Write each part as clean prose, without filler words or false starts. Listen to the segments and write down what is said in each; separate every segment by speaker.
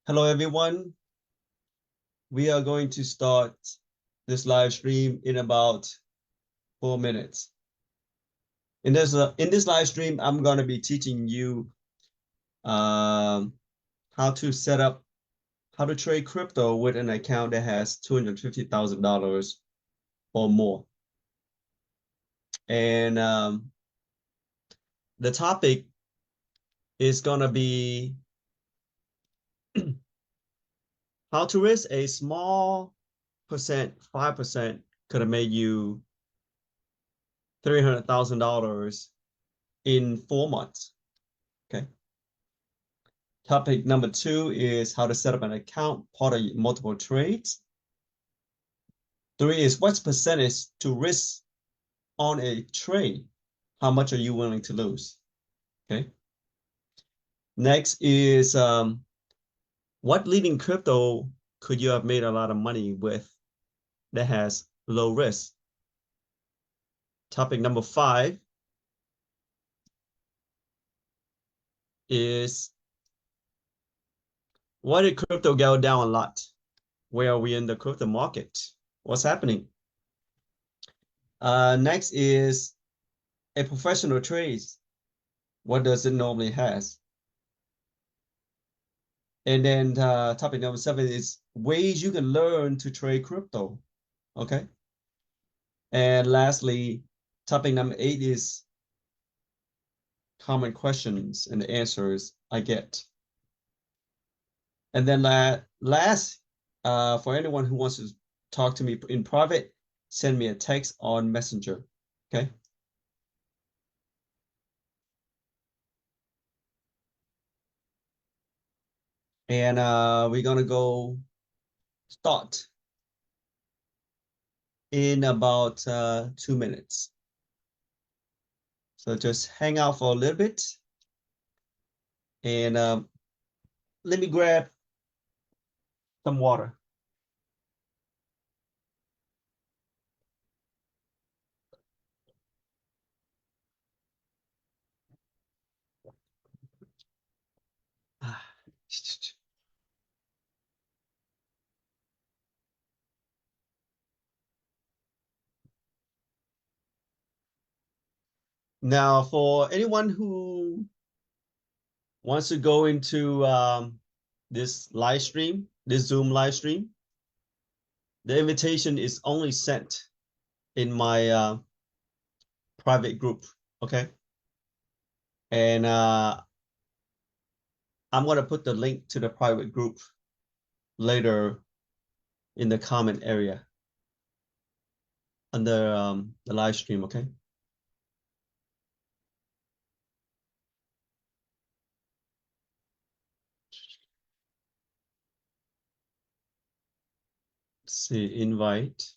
Speaker 1: Hello, everyone. We are going to start this live stream in about 4 minutes. In this live stream, I'm going to be teaching you how to set up, how to trade crypto with an account that has $250,000 or more. And the topic is going to be how to risk a small percent, 5% could have made you $300,000 in 4 months. Okay. Topic number 2 is how to set up an account, part of multiple trades. 3 is what's percentage to risk on a trade? How much are you willing to lose? Okay. Next is what leading crypto could you have made a lot of money with that has low risk? Topic number 5 is why did crypto go down a lot? Where are we in the crypto market? What's happening? Next is a professional trades. What does it normally has? And then topic number 7 is ways you can learn to trade crypto. Okay. And lastly, topic number 8 is common questions and the answers I get. And then last, for anyone who wants to talk to me in private, send me a text on Messenger. Okay. And we're gonna go start in about 2 minutes. So just hang out for a little bit. And let me grab some water. Now, for anyone who wants to go into this live stream, this Zoom live stream, the invitation is only sent in my private group, okay? And I'm going to put the link to the private group later in the comment area under the live stream, okay? Let's see, invite.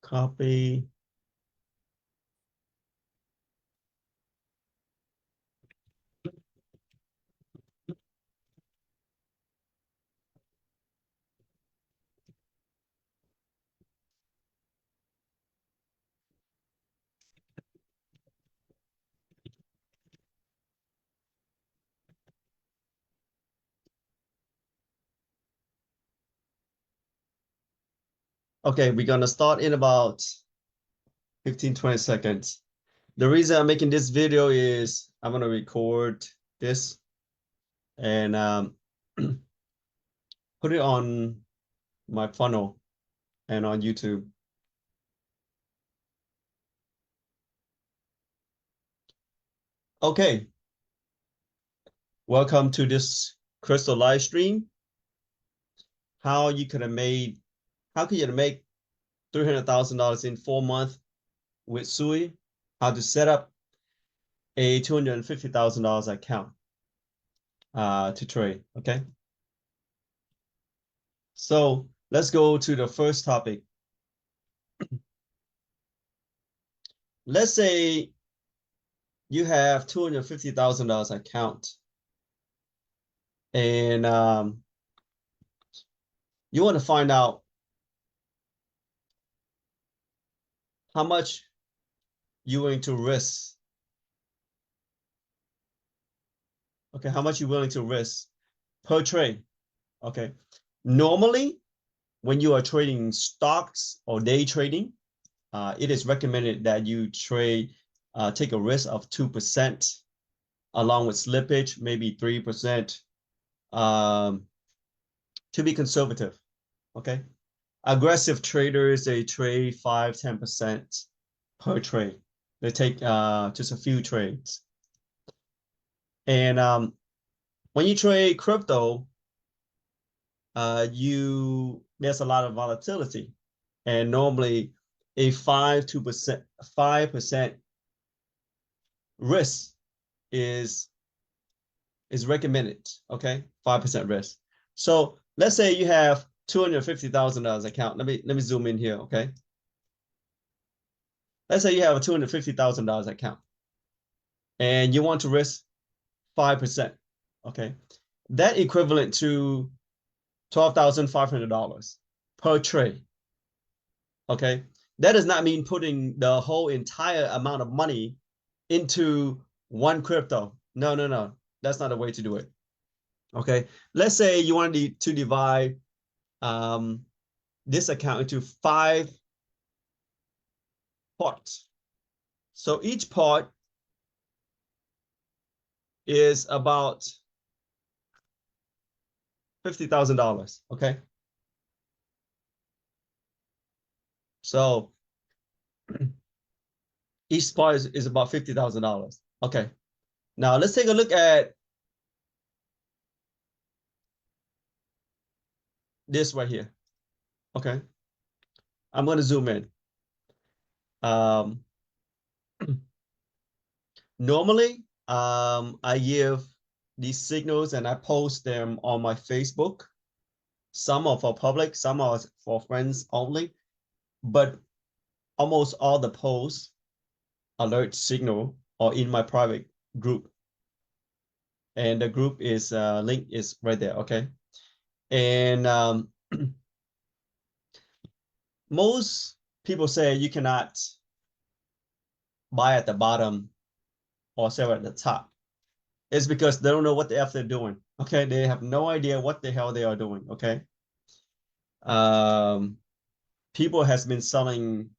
Speaker 1: Copy. Okay, we're gonna start in about 15, 20 seconds. The reason I'm making this video is I'm gonna record this and put it on my funnel and on YouTube. Okay, welcome to this crystal live stream. How could you make $300,000 in 4 months with SUI? How to set up a $250,000 account to trade, okay? So let's go to the first topic. Let's say you have $250,000 account And you want to find out how much you're willing to risk. Okay, how much you're willing to risk per trade. Okay. Normally, when you are trading stocks or day trading, it is recommended that you take a risk of 2%, along with slippage, maybe 3%, um, to be conservative. Okay. Aggressive traders, they trade 5-10% per trade. They take just a few trades. And when you trade crypto, there's a lot of volatility. And normally a 5% risk is recommended. Okay, 5% risk. So let's say you have $250,000 account. Let me zoom in here. Okay, let's say you have a $250,000 account and you want to risk 5%. Okay, that equivalent to $12,500 per trade. Okay, that does not mean putting the whole entire amount of money into one crypto. No, no, no. That's not a way to do it. Okay, let's say you wanted to divide this account into 5 parts. So each part is about $50,000. Okay, so each part is about $50,000. Okay, now let's take a look at this right here. Okay, I'm going to zoom in. Um, Normally, I give these signals and I post them on my Facebook. Some are for public, some are for friends only, but almost all the posts, alert signal, are in my private group. And the group is link is right there. Okay. And most people say you cannot buy at the bottom or sell at the top. It's because they don't know what the F they're doing. Okay. They have no idea what the hell they are doing. Okay. Um, People has been selling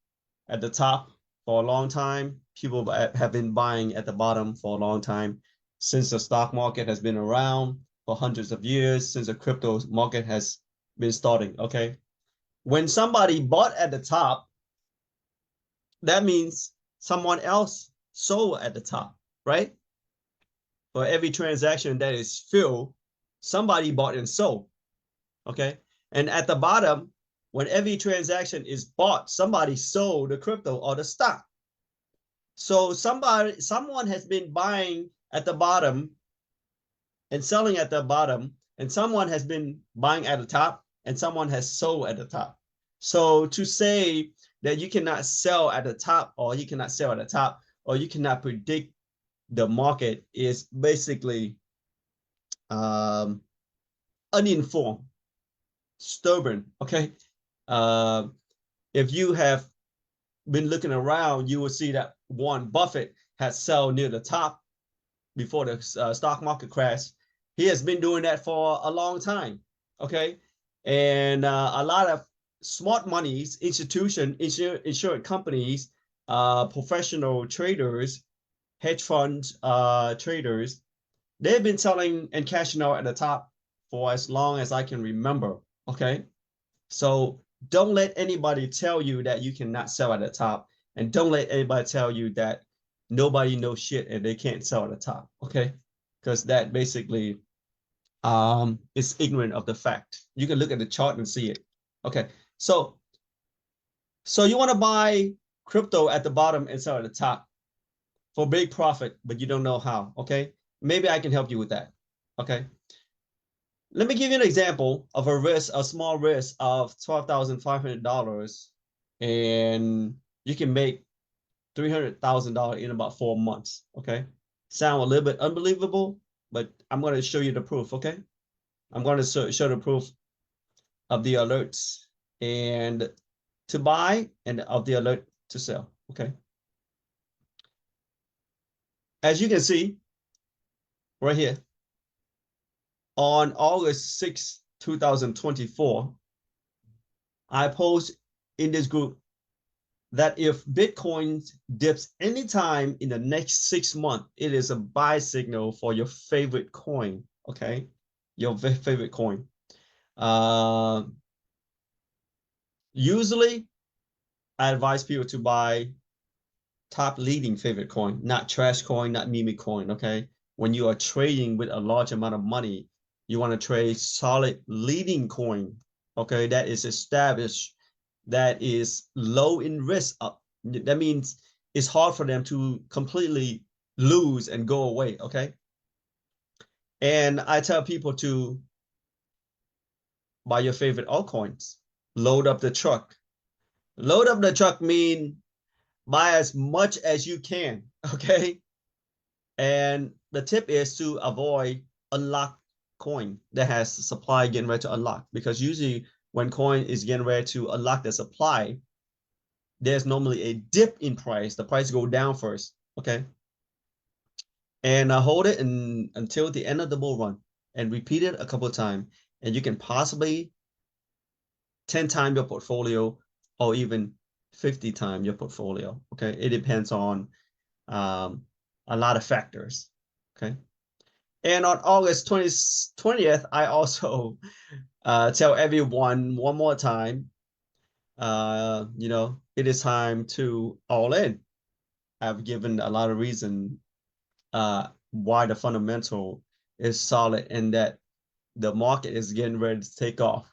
Speaker 1: at the top for a long time. People have been buying at the bottom for a long time, since the stock market has been around for hundreds of years, since the crypto market has been starting. Okay. When somebody bought at the top, that means someone else sold at the top, right? For every transaction that is filled, somebody bought and sold. Okay. And at the bottom, when every transaction is bought, somebody sold the crypto or the stock. So someone has been buying at the bottom and selling at the bottom, and someone has been buying at the top, and someone has sold at the top. So to say that you cannot sell at the top, or you cannot sell at the top, or you cannot predict the market is basically uninformed, stubborn. Okay. Uh, if you have been looking around, you will see that Warren Buffett has sold near the top before the stock market crash. He has been doing that for a long time. Okay. And a lot of smart monies, insurance companies, professional traders, hedge fund traders, they've been selling and cashing out at the top for as long as I can remember. Okay. So don't let anybody tell you that you cannot sell at the top. And don't let anybody tell you that nobody knows shit and they can't sell at the top. Okay. Because that basically is ignorant of the fact. You can look at the chart and see it. Okay. So you want to buy crypto at the bottom and sell at the top for big profit, but you don't know how. Okay. Maybe I can help you with that. Okay. Let me give you an example of a small risk of $12,500, and you can make $300,000 in about 4 months. Okay. Sound a little bit unbelievable, but I'm going to show you the proof. Okay. I'm going to show the proof of the alerts and to buy and of the alert to sell. Okay. As you can see right here, on August 6, 2024, I post in this group that if Bitcoin dips anytime in the next 6 months, it is a buy signal for your favorite coin, okay? Your favorite coin. Usually, I advise people to buy top leading favorite coin, not trash coin, not meme coin, okay? When you are trading with a large amount of money, you want to trade solid leading coin, okay? That is established, that is low in risk. That means it's hard for them to completely lose and go away, okay? And I tell people to buy your favorite altcoins, load up the truck. Load up the truck mean buy as much as you can, okay? And the tip is to avoid unlocked coin that has supply getting ready to unlock, because usually when coin is getting ready to unlock the supply, there's normally a dip in price. The price go down first, okay? And hold it until the end of the bull run and repeat it a couple of times. And you can possibly 10 times your portfolio or even 50 times your portfolio, okay? It depends on a lot of factors, okay? And on August 20th, I also tell everyone one more time, it is time to all in. I've given a lot of reason why the fundamental is solid and that the market is getting ready to take off,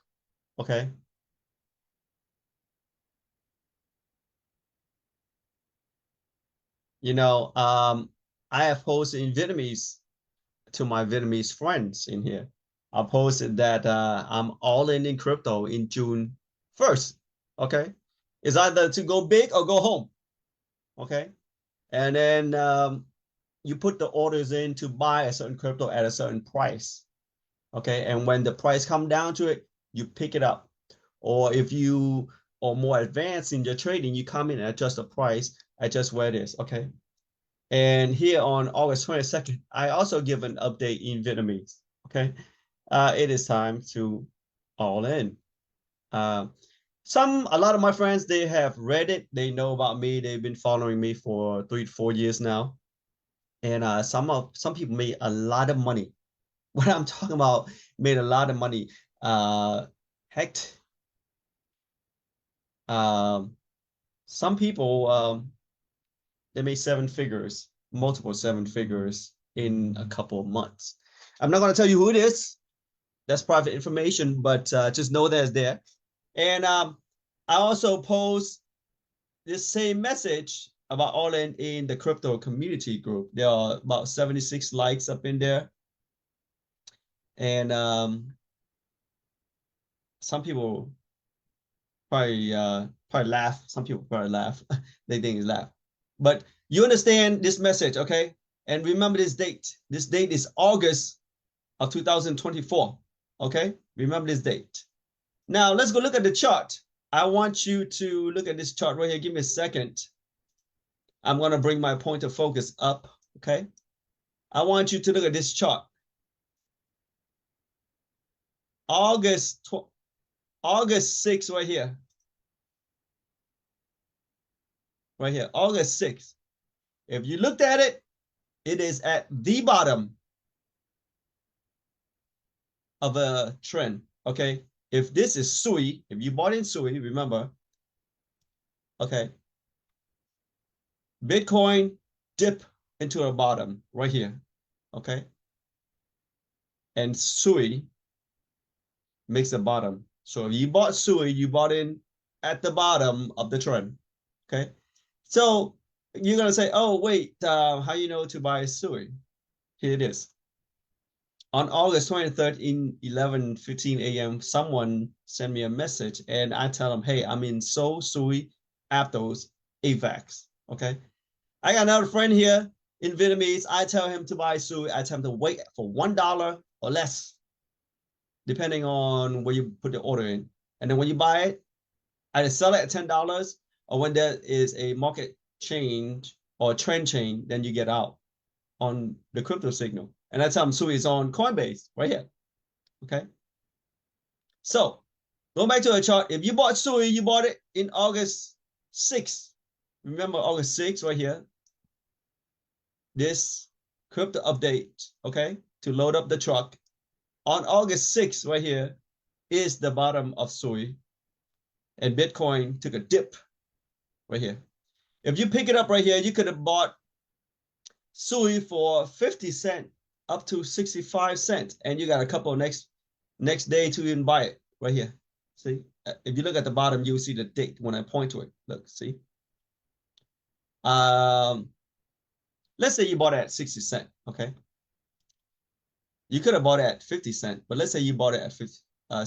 Speaker 1: okay? I have posted in Vietnamese to my Vietnamese friends in here. I posted that I'm all in crypto in June 1st. Okay. It's either to go big or go home. Okay. And then you put the orders in to buy a certain crypto at a certain price. Okay. And when the price come down to it, you pick it up. Or if you are more advanced in your trading, you come in and adjust the price, adjust where it is. Okay. And here on August 22nd, I also give an update in Vietnamese. Okay. It is time to all in. Uh, a lot of my friends, they have read it. They know about me. They've been following me for 3 to 4 years now. And some people made a lot of money. What I'm talking about, made a lot of money. Heck, um, some people they made 7 figures, multiple 7 figures in a couple of months. I'm not going to tell you who it is. That's private information, but just know that it's there. And I also post this same message about all in the crypto community group. There are about 76 likes up in there. And some people probably laugh. Some people probably laugh. They think it's laugh. But you understand this message, okay? And remember this date. This date is August of 2024, okay? Remember this date. Now, let's go look at the chart. I want you to look at this chart right here. Give me a second. I'm going to bring my point of focus up, okay? I want you to look at this chart. August 6th right here. Right here, August 6th. If you looked at it, it is at the bottom of a trend, okay? If this is SUI, if you bought in SUI, remember, okay, Bitcoin dip into a bottom right here, okay? And SUI makes the bottom. So if you bought SUI, you bought in at the bottom of the trend, okay? So you're gonna say, oh, wait, how you know to buy SUI? Here it is. On August 23rd in 11:15 a.m., someone sent me a message and I tell them, hey, I'm in Seoul, SUI, Aptos, AVAX, okay? I got another friend here in Vietnamese. I tell him to buy SUI. I tell him to wait for $1 or less. depending on where you put the order in. And then when you buy it, either sell it at $10, or when there is a market change or trend change, then you get out on the crypto signal. And that's how SUI is on Coinbase right here. Okay. So going back to the chart, if you bought SUI, you bought it in August 6th. Remember August 6th right here. This crypto update, okay, to load up the truck. On August 6th right here is the bottom of SUI. And Bitcoin took a dip right here. If you pick it up right here, you could have bought SUI for 50 cents up to 65 cents. And you got a couple next day to even buy it right here. See, if you look at the bottom, you'll see the date when I point to it. Look, see. Let's say you bought it at 60 cents, okay? You could have bought it at 50 cents, but let's say you bought it at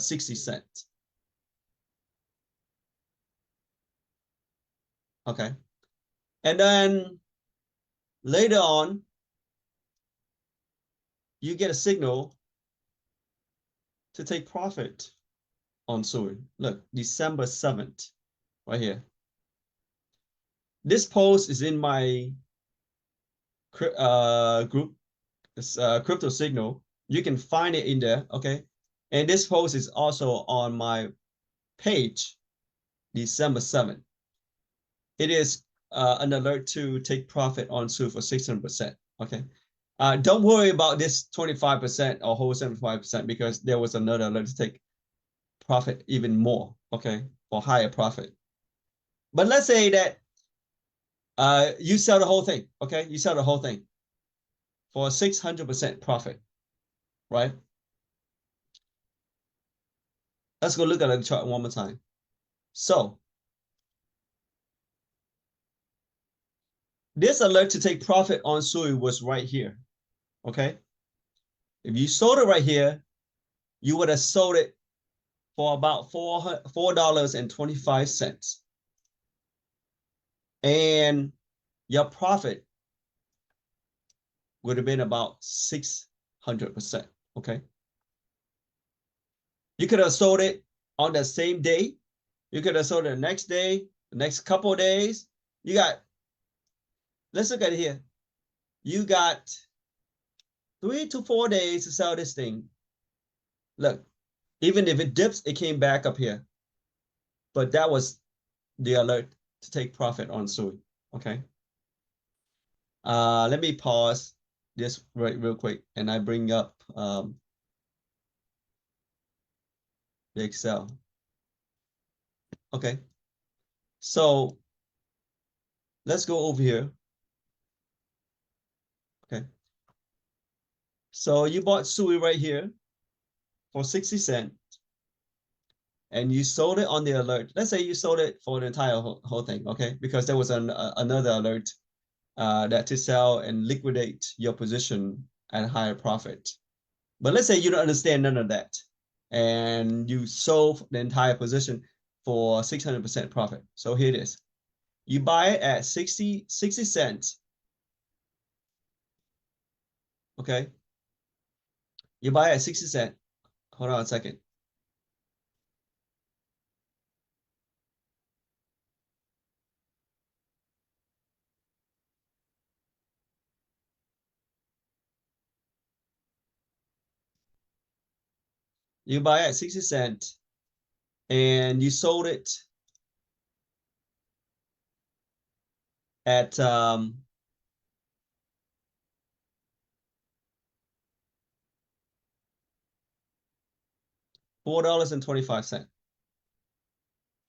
Speaker 1: 60 cents. Okay. And then later on, you get a signal to take profit on SUI. Look, December 7th, right here. This post is in my group, it's crypto signal. You can find it in there, okay? And this post is also on my page, December 7th. It is an alert to take profit on SUI for 600%, okay? Don't worry about this 25% or whole 75% because there was another alert to take profit even more, okay, for higher profit. But let's say that you sell the whole thing, okay? You sell the whole thing for 600% profit, right? Let's go look at the chart one more time. So this alert to take profit on SUI was right here, okay? If you sold it right here, you would have sold it for about $4.25. And your profit would have been about 600%, okay? You could have sold it on the same day. You could have sold it the next day, the next couple of days. You got, let's look at it here. You got 3 to 4 days to sell this thing. Look, even if it dips, it came back up here. But that was the alert to take profit on SUI, okay? Let me pause this real quick and I bring up the Excel. Okay, so let's go over here. Okay, so you bought SUI right here for 60 cents and you sold it on the alert. Let's say you sold it for the entire whole thing, okay? Because there was another alert that to sell and liquidate your position at a higher profit. But let's say you don't understand none of that and you sold the entire position for 600% profit. So here it is. You buy it at 60 cents. Okay. You buy it at 60 cents. Hold on a second. You buy it at 60 cents and you sold it at $4.25.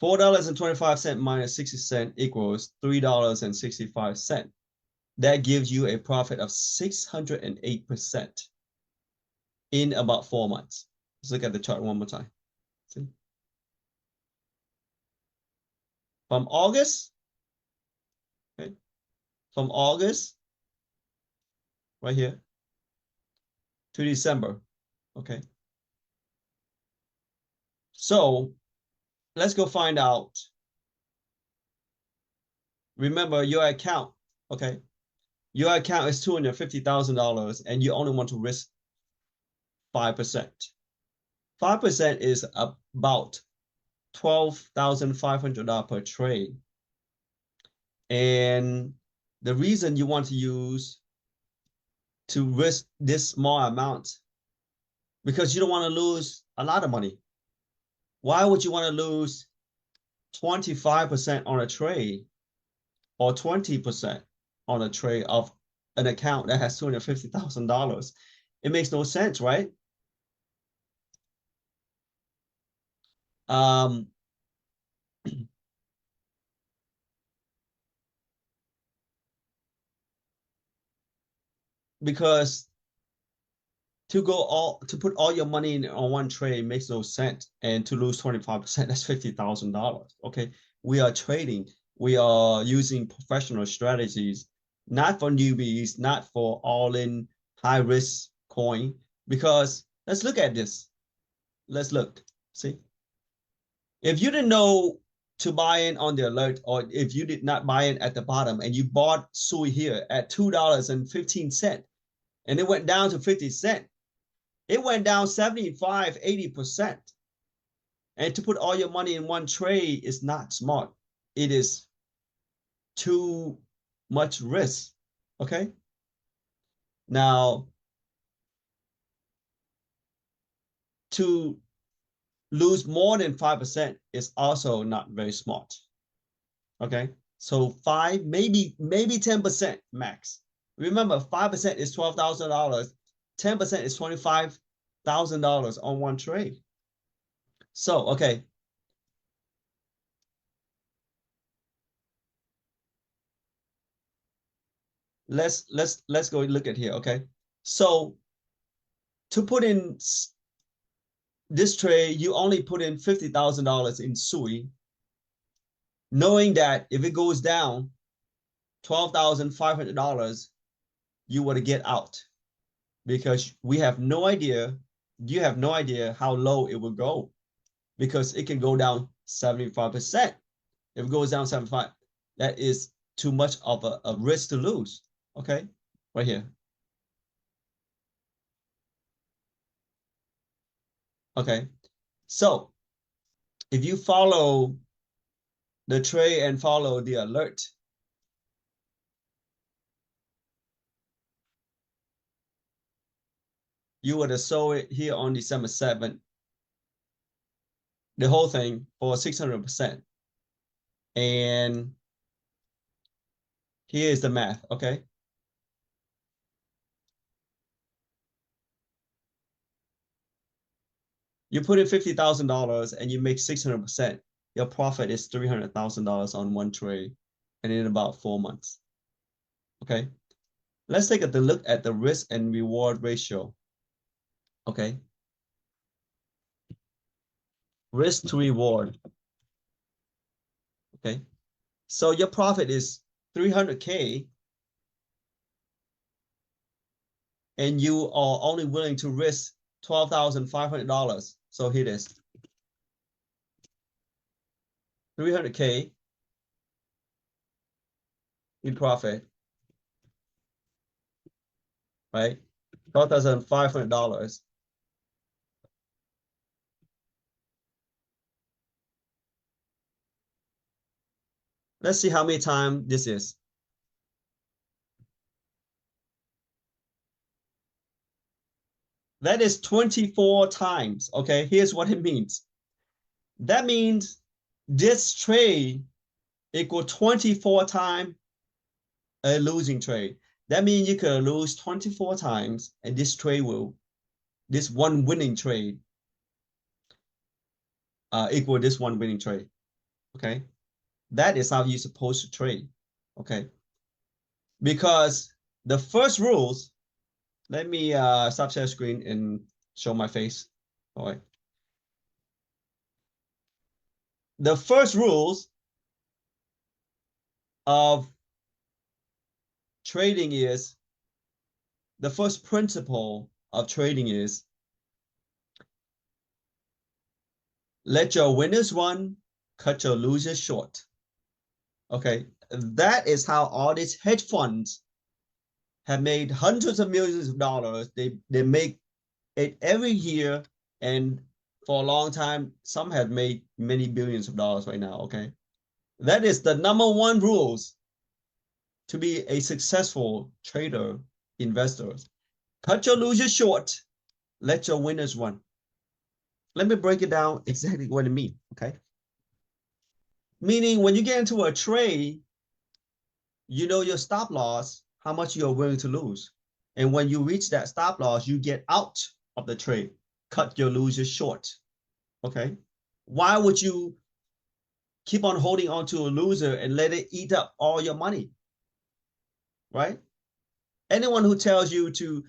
Speaker 1: $4.25 minus 60 cents equals $3.65. That gives you a profit of 608% in about 4 months. Let's look at the chart one more time. See? From August, okay, from August, right here, to December, okay? So let's go find out. Remember your account, okay? Your account is $250,000 and you only want to risk 5%. 5% is about $12,500 per trade. And the reason you want to risk this small amount, because you don't want to lose a lot of money. Why would you want to lose 25% on a trade or 20% on a trade of an account that has $250,000? It makes no sense, right? Because to put all your money in on one trade makes no sense, and to lose 25%, that's $50,000. Okay, we are trading, we are using professional strategies, not for newbies, not for all-in high-risk coin. Because let's look at this. Let's look. See, if you didn't know to buy in on the alert, or if you did not buy in at the bottom and you bought SUI here at $2.15 and it went down to 50 cents, it went down 75, 80%. And to put all your money in one trade is not smart. It is too much risk. Okay. Now, to lose more than 5% is also not very smart. Okay. So 5, maybe 10% max. Remember, 5% is $12,000. 10% is $25,000 on one trade. So, okay. Let's go look at here. Okay. So to put in this trade, you only put in $50,000 in SUI, knowing that if it goes down $12,500, you would get out, because we have no idea. You have no idea how low it will go, because it can go down 75%. If it goes down 75, that is too much of a risk to lose. Okay, right here. Okay, so if you follow the trade and follow the alert, you would have sold it here on December 7th, the whole thing for 600%. And here is the math, okay? You put in $50,000 and you make 600%. Your profit is $300,000 on one trade, and in about 4 months. Okay, let's take a look at the risk and reward ratio. Okay, risk to reward. Okay, so your profit is 300K, and you are only willing to risk $12,500. So here it is, 300K in profit, right? $12,500. Let's see how many times this is. That is 24 times. Okay, here's what it means. That means this trade equal 24 times a losing trade. That means you could lose 24 times, and this one winning trade equal this one winning trade. Okay, that is how you're supposed to trade. Okay, because the first rules. Let me stop share screen and show my face. All right. The first rules of trading is, the first principle of trading is, let your winners run, cut your losers short. Okay, that is how all these hedge funds have made hundreds of millions of dollars. They make it every year, and for a long time. Some have made many billions of dollars right now, okay? That is the number one rules to be a successful trader, investor. Cut your losers short, let your winners run. Let me break it down exactly what it means, okay? Meaning when you get into a trade, you know your stop loss, how much you're willing to lose. And when you reach that stop loss, you get out of the trade, cut your losers short, okay? Why would you keep on holding on to a loser and let it eat up all your money, right? Anyone who tells you to,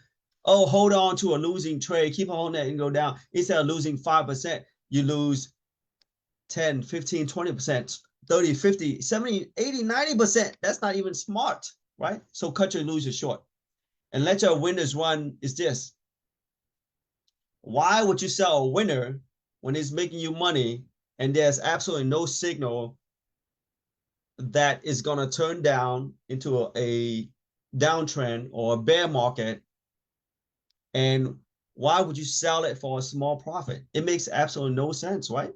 Speaker 1: oh, hold on to a losing trade, keep on that and go down, instead of losing 5%, you lose 10, 15, 20%, 30, 50, 70, 80, 90%. That's not even smart, right? So cut your losers short and let your winners run is this. Why would you sell a winner when it's making you money and there's absolutely no signal that is going to turn down into a downtrend or a bear market? And why would you sell it for a small profit? It makes absolutely no sense, right?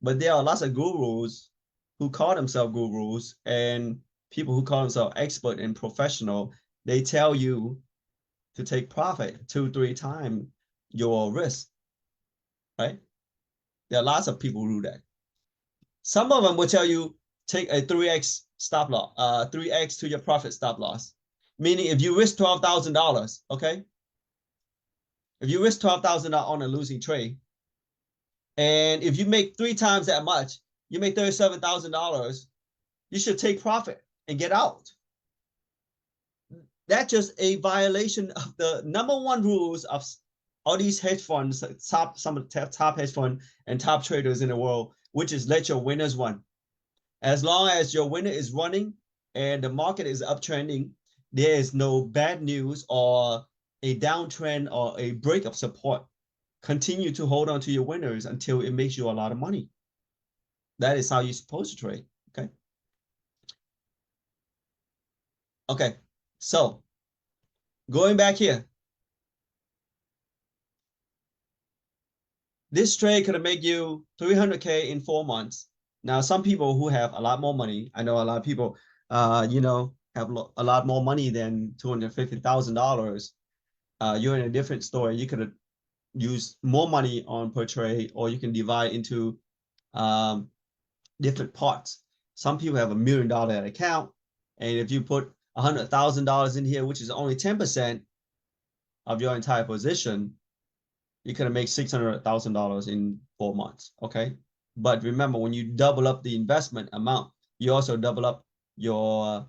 Speaker 1: But there are lots of gurus who call themselves gurus and people who call themselves expert and professional. They tell you to take profit 2-3 times your risk, right? There are lots of people who do that. Some of them will tell you take a 3x stop loss, 3x to your profit stop loss. Meaning if you risk $12,000, okay? If you risk $12,000 on a losing trade, and if you make 3 times that much, you make $37,000, you should take profit and get out. That's just a violation of the number one rules of all these hedge funds, some of the top hedge fund and top traders in the world, which is let your winners run. As long as your winner is running and the market is uptrending, there is no bad news or a downtrend or a break of support. Continue to hold on to your winners until it makes you a lot of money. That is how you're supposed to trade, okay? Okay, so going back here, this trade could have made you 300K in 4 months. Now, some people who have a lot more money, I know a lot of people, have a lot more money than $250,000. You're in a different story. You could have used more money on per trade, or you can divide into different parts. Some people have $1 million account, and if you put $100,000 in here, which is only 10% of your entire position, you could make $600,000 in 4 months, okay? But remember, when you double up the investment amount, you also double up your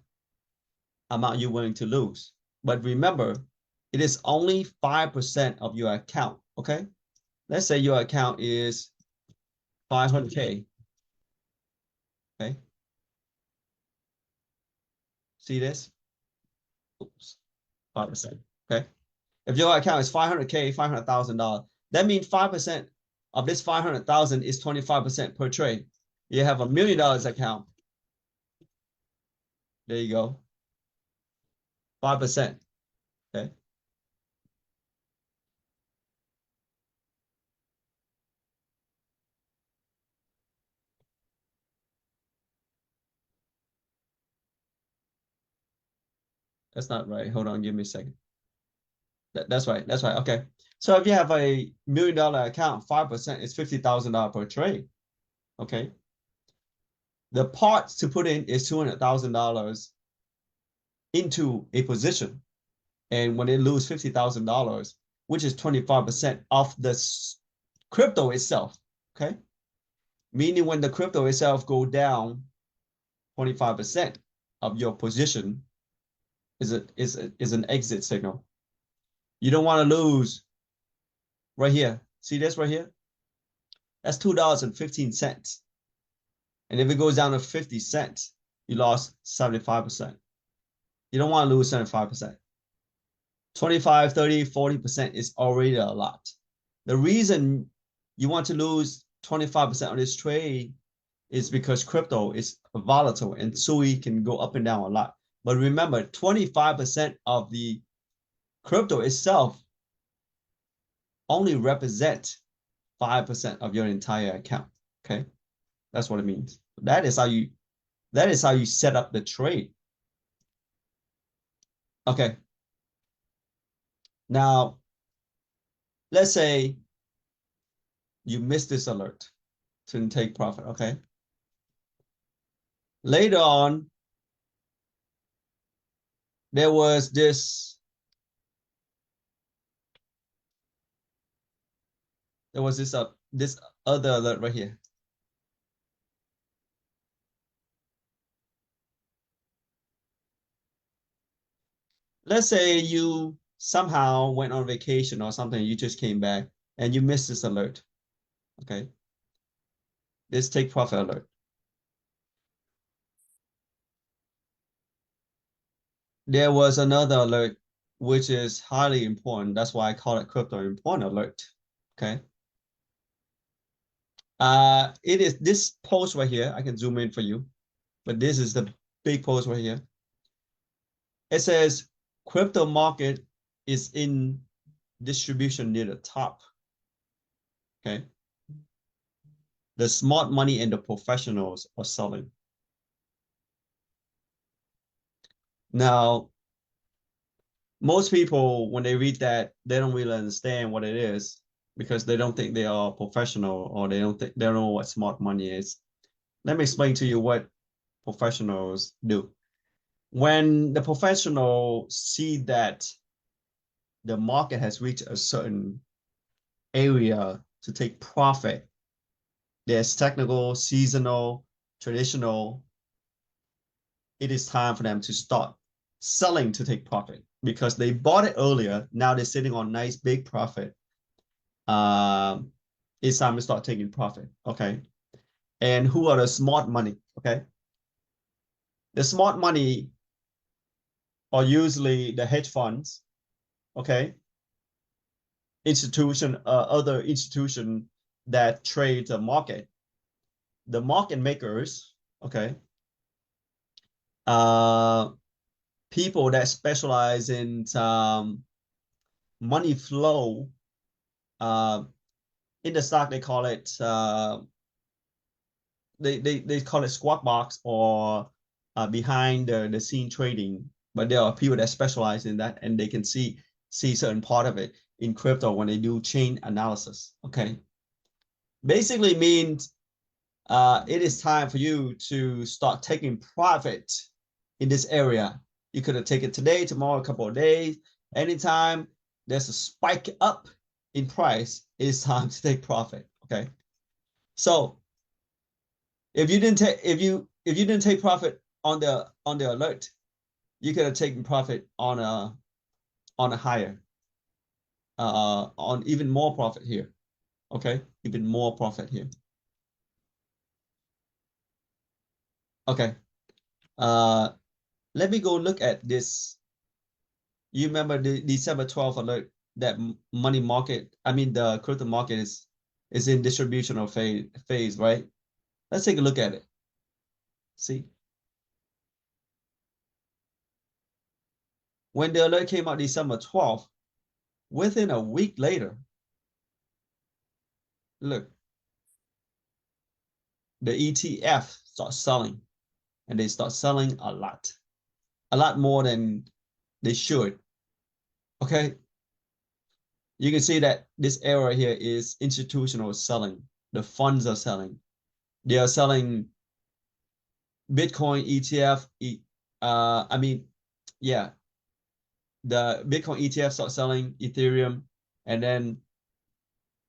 Speaker 1: amount you're willing to lose. But remember, it is only 5% of your account, okay? Let's say your account is 500K, okay? See this? Oops, 5%, okay? If your account is 500K, $500,000, that means 5% of this 500,000 is 25% per trade. You have $1 million account. There you go. 5%. Okay. That's not right. Hold on, give me a second. That's right. That's right. Okay. So if you have a $1 million account, 5% is $50,000 per trade. Okay. The parts to put in is $200,000 into a position. And when they lose $50,000, which is 25% of the crypto itself, okay? Meaning when the crypto itself go down 25% of your position is an exit signal. You don't want to lose right here. See this right here? That's $2.15. And if it goes down to 50 cents, you lost 75%. You don't want to lose 75%. 25, 30, 40% is already a lot. The reason you want to lose 25% on this trade is because crypto is volatile and SUI can go up and down a lot. But remember, 25% of the crypto itself only represent 5% of your entire account. Okay, that's what it means. That is how you set up the trade. Okay. Now, let's say you missed this alert to take profit. Okay. Later on, there was this this other alert right here. Let's say you somehow went on vacation or something, you just came back and you missed this alert. Okay. This take profit alert. There was another alert which is highly important. That's why I call it crypto important alert. Okay. It is this post right here. I can zoom in for you, but this is the big post right here. It says crypto market is in distribution near the top. Okay. The smart money and the professionals are selling. Now, most people, when they read that, they don't really understand what it is because they don't think they are professional or they don't know what smart money is. Let me explain to you what professionals do. When the professional see that the market has reached a certain area to take profit, there's technical, seasonal, traditional. It is time for them to start selling to take profit because they bought it earlier. Now they're sitting on nice big profit. It's time to start taking profit. Okay. And who are the smart money? Okay. The smart money are usually the hedge funds. Okay. Other institution that trade the market. The market makers. Okay. People that specialize in money flow. In the stock, they call it they call it squawk box or behind the scene trading. But there are people that specialize in that, and they can see certain part of it in crypto when they do chain analysis. Okay, basically means it is time for you to start taking profit in this area. You could have taken today, tomorrow, a couple of days, anytime there's a spike up in price, it is time to take profit. Okay, so if you didn't take profit on the alert, you could have taken profit on a higher on even more profit here. Okay, even more profit here. Okay, let me go look at this. You remember the December 12th alert that money market, I mean the crypto market is in distributional phase, right? Let's take a look at it. See, when the alert came out December 12th, within a week later, look, the ETF start selling, and they start selling a lot more than they should. Okay, you can see that this area here is institutional selling. The funds are selling. They are selling Bitcoin ETF. I mean, yeah, the Bitcoin ETF start selling Ethereum, and then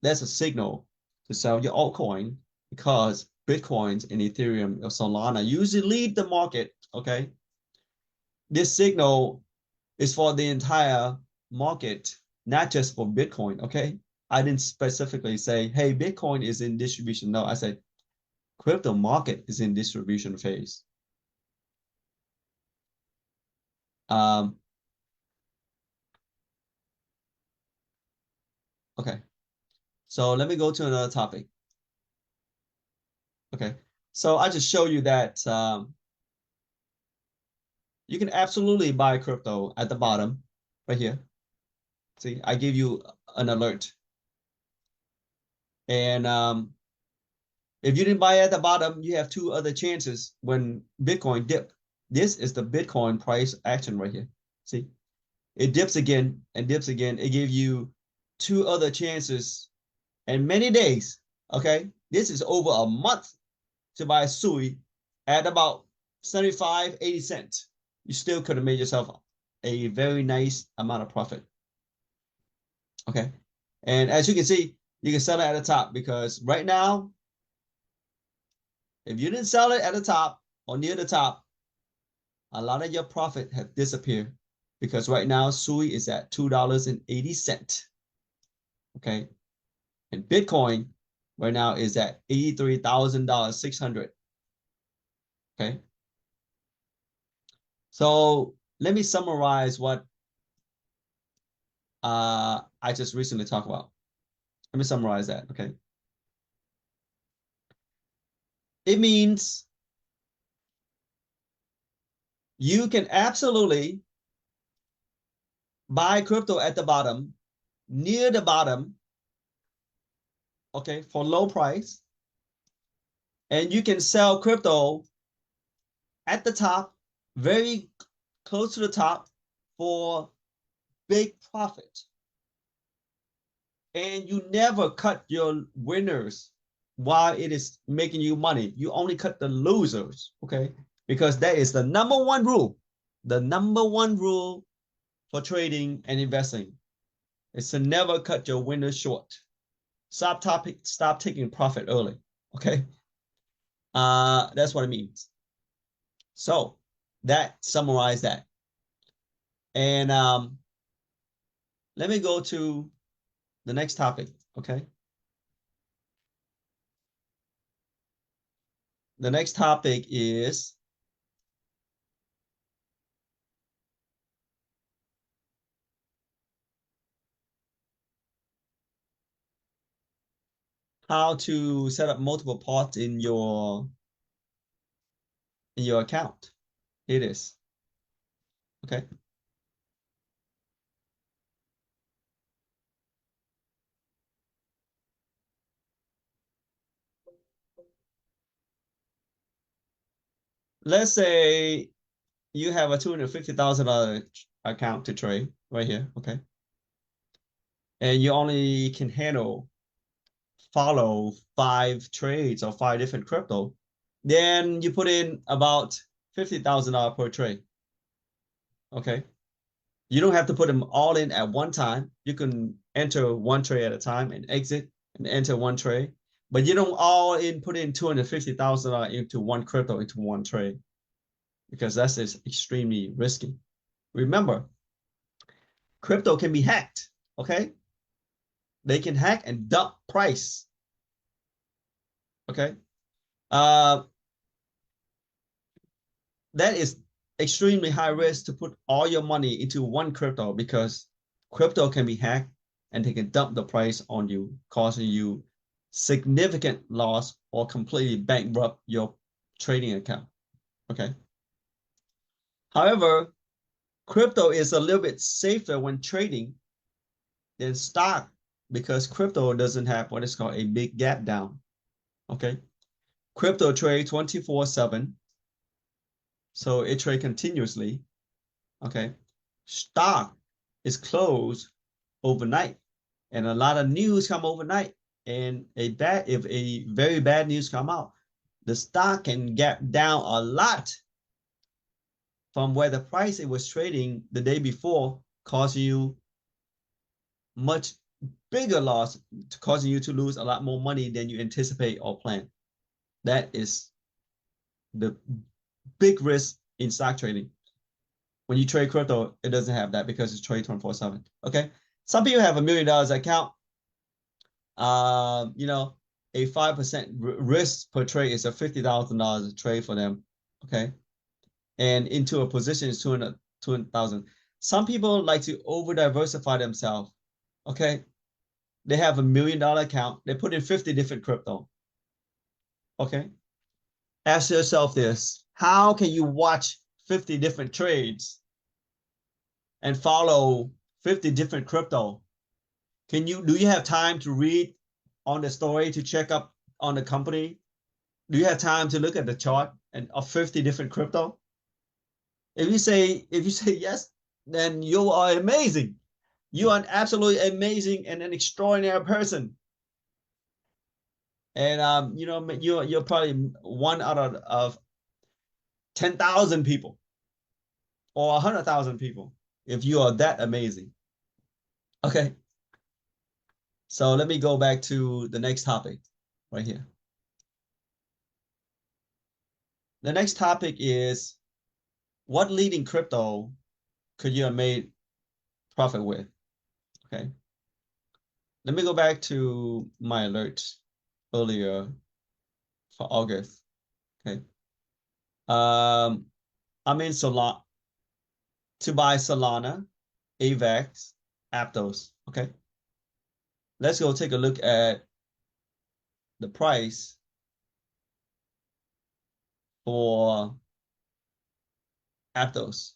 Speaker 1: there's a signal to sell your altcoin because Bitcoins and Ethereum or Solana usually lead the market. Okay, this signal is for the entire market, not just for Bitcoin. Okay, I didn't specifically say, hey, Bitcoin is in distribution. No, I said crypto market is in distribution phase. Um, okay, so let me go to another topic. Okay, so I just show you that you can absolutely buy crypto at the bottom right here. See, I give you an alert. And if you didn't buy at the bottom, you have two other chances when Bitcoin dip. This is the Bitcoin price action right here. See, it dips again and dips again. It gives you two other chances and many days. Okay, this is over a month to buy SUI at about 75, 80 cents. You still could have made yourself a very nice amount of profit. Okay, and as you can see, you can sell it at the top because right now, if you didn't sell it at the top or near the top, a lot of your profit have disappeared because right now SUI is at $2.80. Okay, and Bitcoin right now is at $83,600. Okay, so let me summarize what I just recently talked about. Let me summarize that. Okay, it means you can absolutely buy crypto at the bottom, near the bottom, okay, for low price, and you can sell crypto at the top, very close to the top, for big profit. And you never cut your winners while it is making you money. You only cut the losers, okay? Because that is the number one rule. The number one rule for trading and investing is to never cut your winners short. Stop taking profit early, okay? That's what it means. So that summarize that. And let me go to the next topic, okay? The next topic is how to set up multiple pots in your account. It is, okay? Let's say you have a $250,000 account to trade right here, okay? And you only can follow 5 trades or 5 different crypto. Then you put in about $50,000 per trade, okay? You don't have to put them all in at one time. You can enter one trade at a time and exit and enter one trade. But you don't all in put in $250,000 into one crypto into one trade because that's just extremely risky. Remember, crypto can be hacked. Okay, they can hack and dump price. Okay, uh, that is extremely high risk to put all your money into one crypto because crypto can be hacked and they can dump the price on you, causing you significant loss or completely bankrupt your trading account. Okay. However, crypto is a little bit safer when trading than stock because crypto doesn't have what is called a big gap down. Okay. Crypto trade 24/7. So it trade continuously. Okay. Stock is closed overnight. And a lot of news come overnight. And if a very bad news come out, the stock can gap down a lot from where the price it was trading the day before, causing you much bigger loss, causing you to lose a lot more money than you anticipate or plan. That is the big risk in stock trading. When you trade crypto, it doesn't have that because it's trade 24/7. Okay. Some people have $1 million account. You know, a 5% risk per trade is a $50,000 a trade for them. Okay. And into a position is 200,000. Some people like to over diversify themselves. Okay. They have $1 million account. They put in 50 different crypto. Okay. Ask yourself this: how can you watch 50 different trades and follow 50 different crypto? Do you have time to read on the story to check up on the company? Do you have time to look at the chart and of 50 different crypto? If you say yes, then you are amazing. You are an absolutely amazing and an extraordinary person. And you're probably one out of 10,000 people or 100,000 people if you are that amazing. Okay. So let me go back to the next topic right here. The next topic is what leading crypto could you have made profit with? Okay. Let me go back to my alert earlier for August. Okay. I'm in Solana to buy Solana, AVAX, Aptos. Okay. Let's go take a look at the price for Aptos.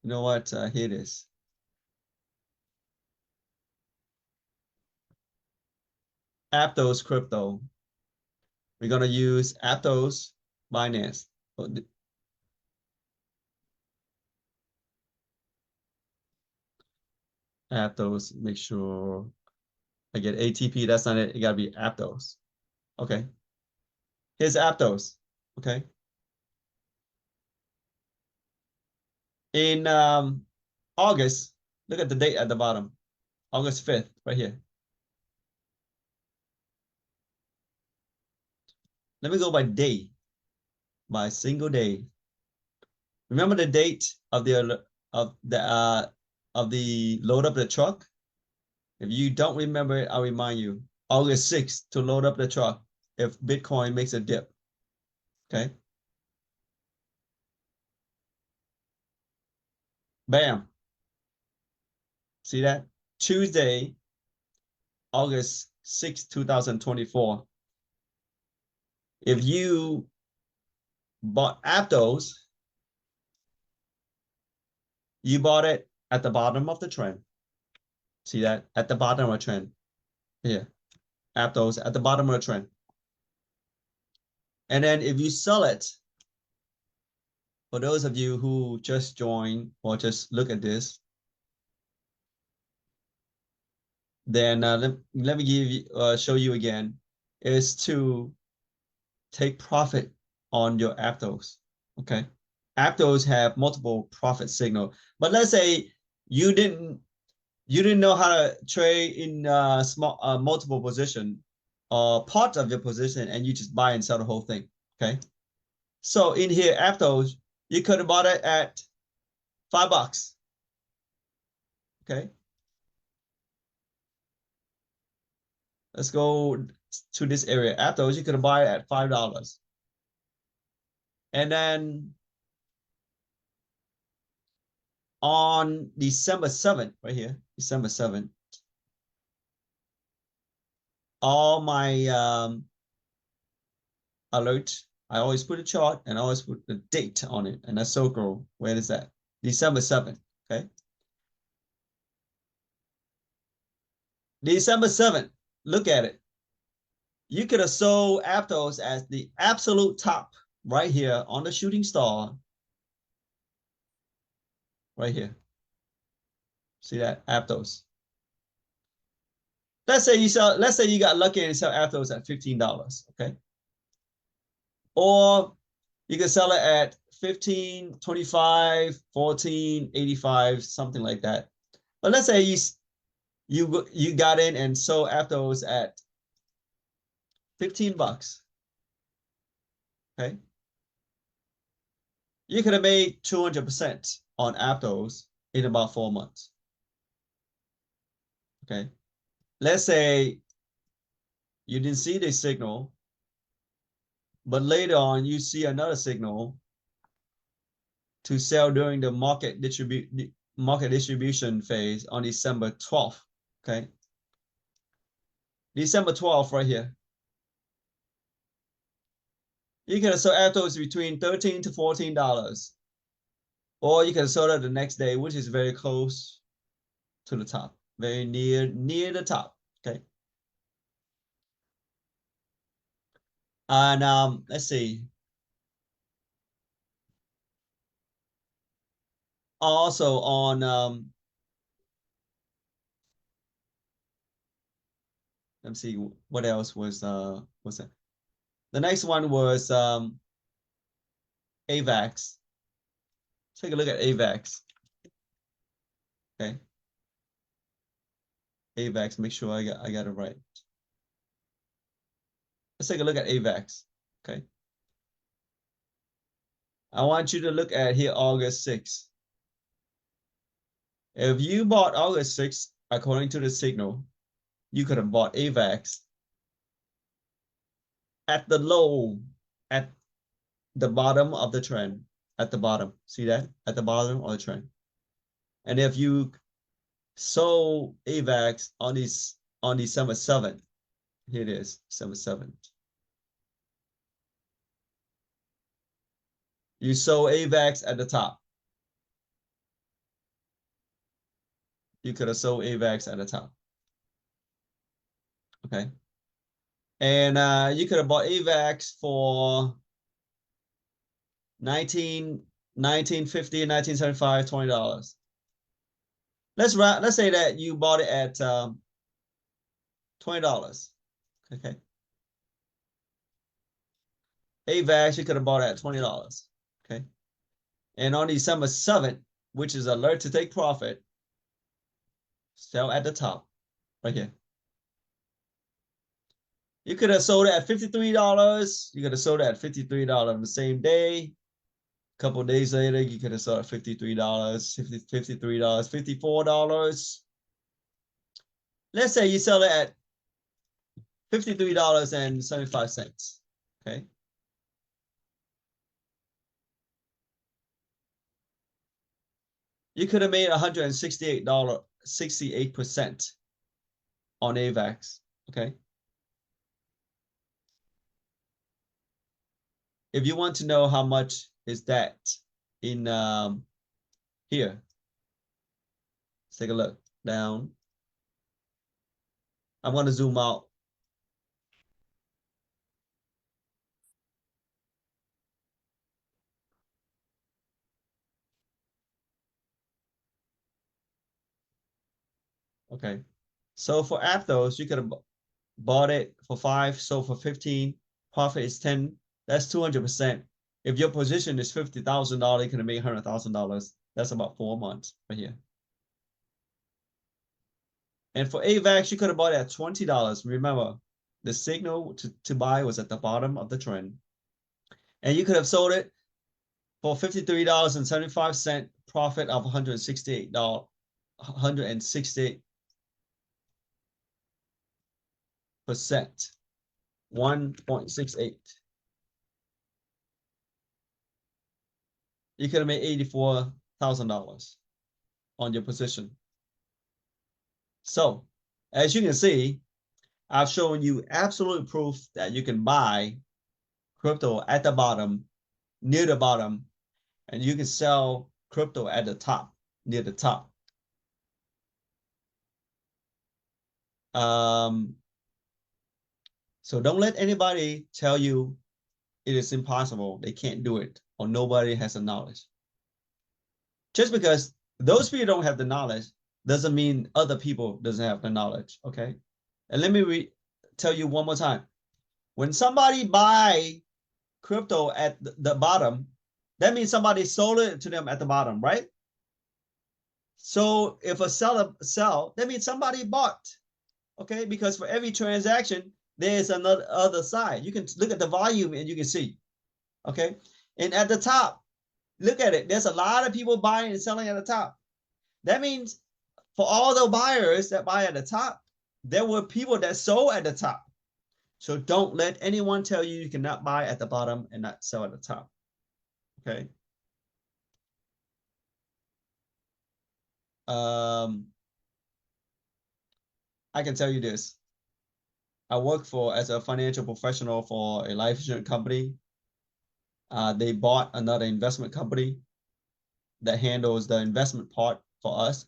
Speaker 1: You know what? Here it is. Aptos crypto. We're gonna use Aptos Binance. Aptos, make sure I get ATP. That's not it. It gotta be Aptos. Okay. Here's Aptos. Okay. In August, look at the date at the bottom. August 5th, right here. Let me go by day, by single day. Remember the date of the load up the truck? If you don't remember it, I'll remind you. August 6th to load up the truck if Bitcoin makes a dip. Okay. Bam. See that? Tuesday, August 6th, 2024. If you bought Aptos, you bought it at the bottom of the trend. See that? At the bottom of the trend. Here. Aptos at the bottom of the trend. And then if you sell it, for those of you who just joined or just look at this, then let me give you show you again, is to take profit on your Aptos. Okay. Aptos have multiple profit signal. But let's say you didn't know how to trade in small multiple position or part of your position and you just buy and sell the whole thing. Okay. So in here, Aptos, you could have bought it at $5. Okay. Let's go to this area. Aptos, you could have bought it at $5. And then on December 7th, right here, December 7th, all my alert, I always put a chart and I always put the date on it. And that's Sokro. Where is that? December 7th. Okay. December 7th. Look at it. You could have sold Aptos as the absolute top right here on the shooting star. Right here. See that? Aptos. Let's say you got lucky and sell Aptos at $15. Okay. Or you can sell it at 15, 25, 14, 85, something like that. But let's say you got in and sold Aptos at $15. Okay. You could have made 200% on Aptos in about 4 months. Okay. Let's say you didn't see this signal, but later on you see another signal to sell during the market distribution phase on December 12th. Okay. December 12th right here. You can sell Aptos between $13 to $14. Or you can sold it the next day, which is very close to the top, very near the top. Okay. And let's see. Also on let me see what else was that? The next one was AVAX. Take a look at AVAX. Okay. AVAX, make sure I got it right. Let's take a look at AVAX. Okay. I want you to look at here August 6th. If you bought August 6th, according to the signal, you could have bought AVAX at the low, at the bottom of the trend, at the bottom. See that? At the bottom of the trend. And if you sold AVAX on December 7th, here it is, December 7th. You sold AVAX at the top. You could have sold AVAX at the top. Okay. And you could have bought AVAX for 1950, 1975, $20. Let's say that you bought it at $20. Okay. AVAX you could have bought it at $20. Okay. And on December 7th, which is alert to take profit, sell at the top, right here. You could have sold it at $53. You could have sold it at $53 on the same day. A couple days later, you could have sold at $53, $53, $54. Let's say you sell it at $53.75. Okay. You could have made $168, 68% on AVAX. Okay. If you want to know how much is that in here, let's take a look down. I'm going to zoom out. Okay. So for Aptos, you could have bought it for 5, sold for 15, profit is 10. That's 200%. If your position is $50,000, you could have made $100,000. That's about 4 months right here. And for AVAX, you could have bought it at $20. Remember, the signal to buy was at the bottom of the trend. And you could have sold it for $53.75, profit of $168, 168%, 1.68. You could have made $84,000 on your position. So, as you can see, I've shown you absolute proof that you can buy crypto at the bottom, near the bottom, and you can sell crypto at the top, near the top. So don't let anybody tell you it is impossible, they can't do it, or nobody has the knowledge. Just because those people don't have the knowledge doesn't mean other people doesn't have the knowledge, okay? And let me tell you one more time. When somebody buy crypto at the bottom, that means somebody sold it to them at the bottom, right? So if a seller sell, that means somebody bought, okay? Because for every transaction, there's another other side. You can look at the volume and you can see, okay? And at the top, look at it. There's a lot of people buying and selling at the top. That means for all the buyers that buy at the top, there were people that sold at the top. So don't let anyone tell you you cannot buy at the bottom and not sell at the top. Okay. I can tell you this. I work as a financial professional for a life insurance company. They bought another investment company. that handles the investment part for us.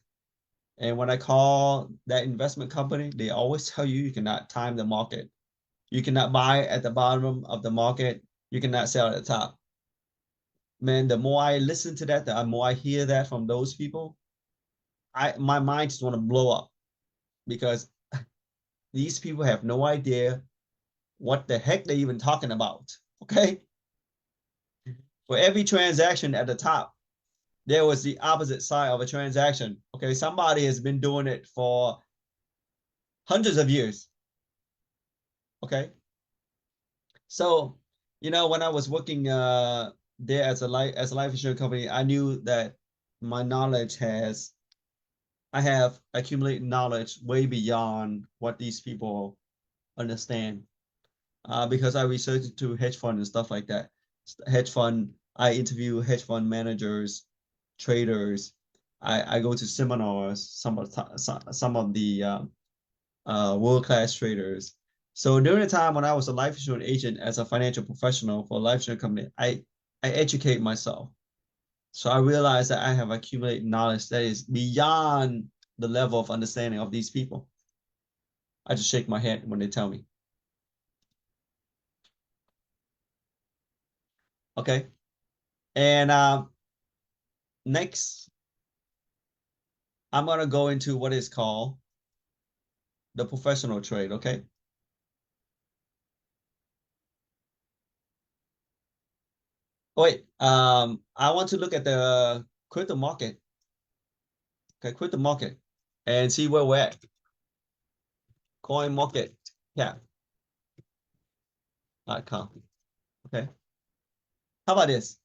Speaker 1: And when I call that investment company, they always tell you cannot time the market. You cannot buy at the bottom of the market. You cannot sell at the top. Man, the more I listen to that, the more I hear that from those people, my mind just want to blow up because these people have no idea what the heck they even talking about. Okay. For every transaction at the top, there was the opposite side of a transaction. Okay. Somebody has been doing it for hundreds of years. Okay. So, when I was working there as a life insurance company, I knew that my knowledge I have accumulated knowledge way beyond what these people understand. Because I researched to hedge fund and stuff like that. Hedge fund, I interview hedge fund managers, traders. I go to seminars, some of the world-class traders. So during the time when I was a life insurance agent as a financial professional for a life insurance company, I educate myself. So I realized that I have accumulated knowledge that is beyond the level of understanding of these people. I just shake my head when they tell me. Okay. And next, I'm going to go into what is called the professional trade. Okay. Oh, wait. I want to look at the crypto market. Okay, crypto market and see where we're at. Coin market cap.com. Okay. How about this?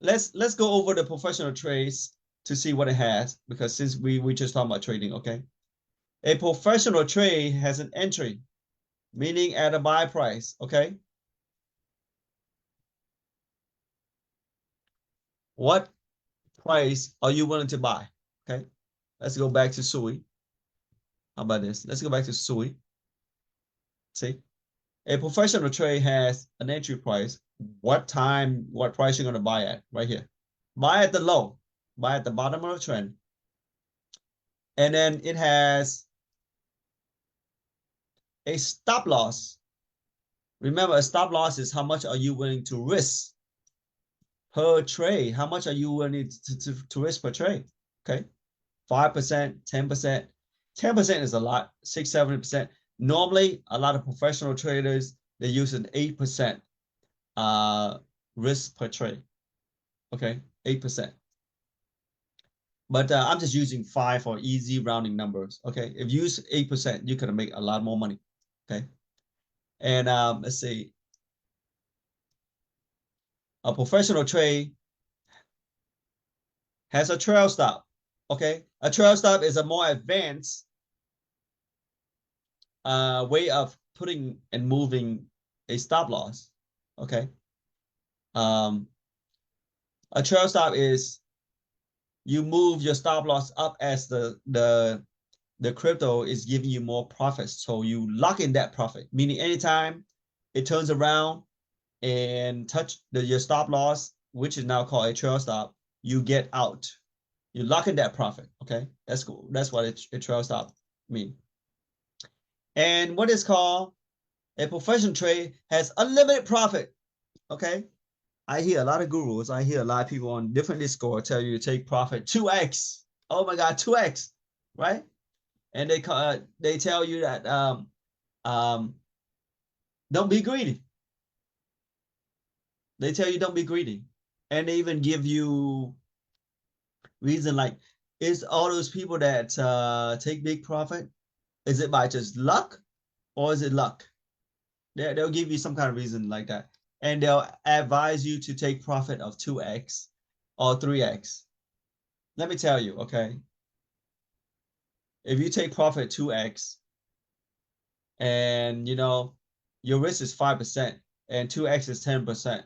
Speaker 1: Let's go over the professional trades to see what it has, because since we just talking about trading, okay? A professional trade has an entry, meaning at a buy price, okay? What price are you willing to buy? Okay. Let's go back to SUI. How about this? Let's go back to SUI. See, a professional trade has an entry price. What price you're going to buy at right here. Buy at the low, buy at the bottom of the trend. And then it has a stop loss. Remember, a stop loss is how much are you willing to risk per trade? How much are you willing to risk per trade? Okay. 5%, 10%. 10% is a lot, 6, 7%. Normally, a lot of professional traders, they use an 8% risk per trade. Okay, 8%. But I'm just using 5 for easy rounding numbers. Okay, if you use 8%, you can make a lot more money. Okay, and let's see, a professional trade has a trail stop. Okay, a trail stop is a more advanced way of putting and moving a stop loss. Okay, a trail stop is you move your stop loss up as the crypto is giving you more profits. So you lock in that profit, meaning anytime it turns around and touch your stop loss, which is now called a trail stop, you get out. You lock in that profit. Okay, that's cool. That's what a trail stop mean. And what is called a professional trade has unlimited profit. Okay, I hear a lot of gurus. I hear a lot of people on different Discord tell you to take profit 2x. Oh my God, 2x, right? And they tell you that um, don't be greedy. They tell you don't be greedy, and they even give you reason like, is all those people that take big profit, is it by just luck or is it luck? They'll give you some kind of reason like that, and they'll advise you to take profit of 2x or 3x. Let me tell you, okay, if you take profit 2x and your risk is 5% and 2x is 10%,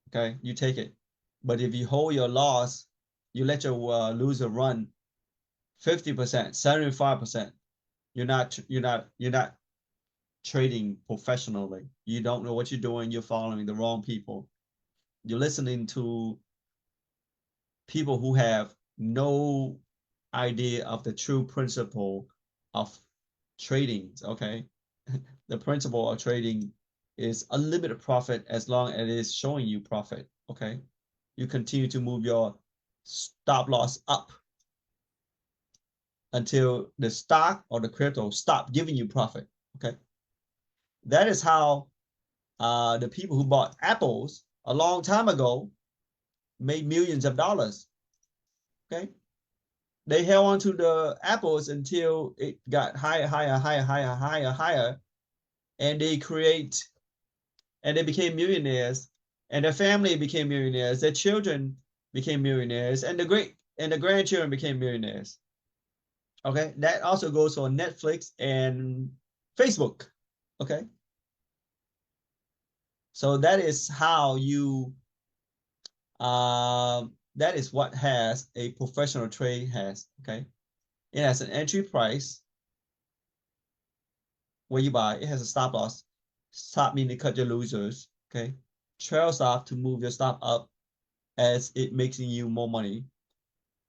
Speaker 1: okay, you take it. But if you hold your loss, you let your loser run 50%, 75%, you're not trading professionally. You don't know what you're doing. You're following the wrong people. You're listening to people who have no idea of the true principle of trading. Okay. The principle of trading is unlimited profit as long as it is showing you profit. Okay. You continue to move your stop loss up until the stock or the crypto stop giving you profit. Okay. That is how the people who bought apples a long time ago made millions of dollars. Okay. They held on to the apples until it got higher, higher, higher, higher, higher, higher, and they became millionaires, and their family became millionaires, their children became millionaires, and the grandchildren became millionaires. Okay, that also goes for Netflix and Facebook. Okay, so that is how you that is what has a professional trade has. Okay, it has an entry price where you buy. It has a stop loss. Stop meaning to cut your losers. Okay, trail stop to move your stop up as it makes you more money,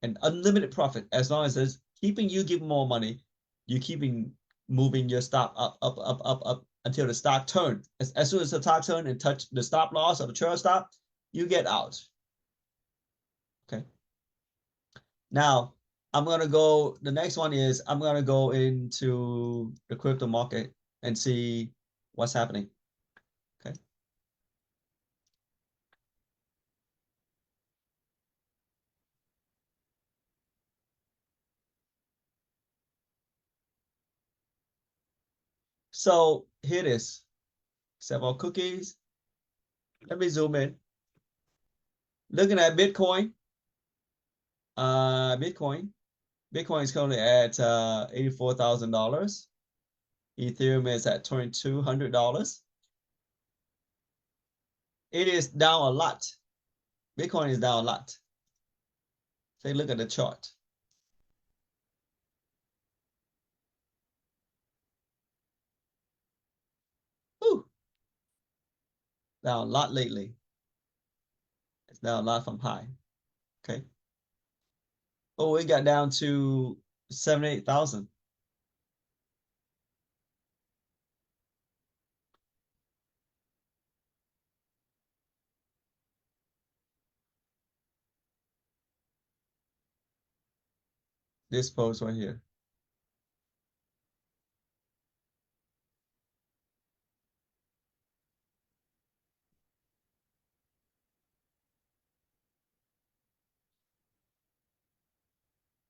Speaker 1: and unlimited profit as long as it's keeping you giving more money. You keeping moving your stop up, up, up, up, up until the stock turn. As soon as the stock turn and touch the stop loss or the trail stop, you get out. Okay. Now I'm gonna go. The next one is I'm gonna go into the crypto market and see what's happening. Okay. So here it is. Several cookies. Let me zoom in. Looking at Bitcoin. Bitcoin. Bitcoin is currently at $84,000. Ethereum is at $2,200. It is down a lot. Bitcoin is down a lot. Take a look at the chart. Whew, down a lot lately. It's down a lot from high. Okay. Oh, it got down to 78,000. This post right here.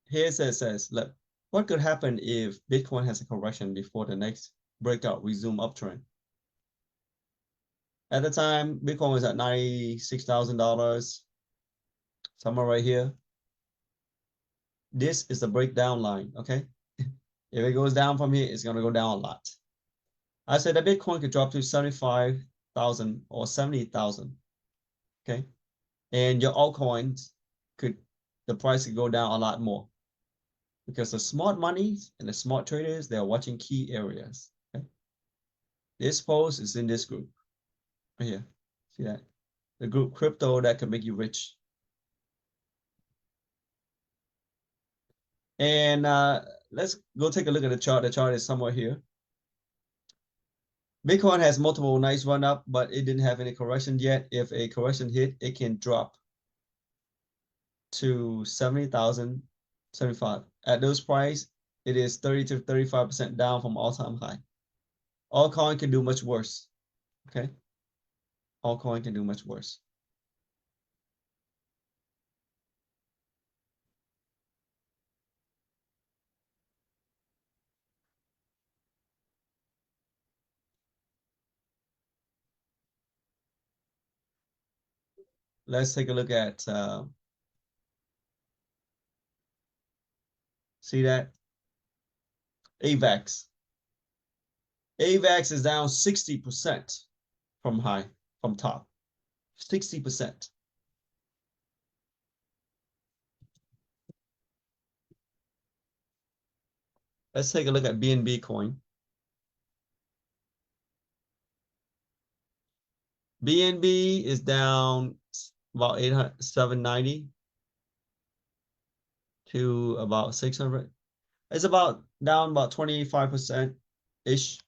Speaker 1: Here it says, look, what could happen if Bitcoin has a correction before the next breakout resume uptrend? At the time, Bitcoin was at $96,000, somewhere right here. This is the breakdown line, okay? If it goes down from here, it's going to go down a lot. I said that Bitcoin could drop to 75,000 or 70,000, okay? And your altcoins could, the price could go down a lot more because the smart monies and the smart traders, they're watching key areas, okay? This post is in this group right here. See that? The group crypto that can make you rich. And let's go take a look at the chart. The chart is somewhere here. Bitcoin has multiple nice run up, but it didn't have any correction yet. If a correction hit, it can drop to 70,000, 75. At those price, it is 30 to 35% down from all-time high. Altcoin can do much worse. Okay. Altcoin can do much worse. Let's take a look at see that AVAX. AVAX is down 60% from high, from top. 60%. Let's take a look at BNB coin. BNB is down about 790. to about 600. It's about down about 25% ish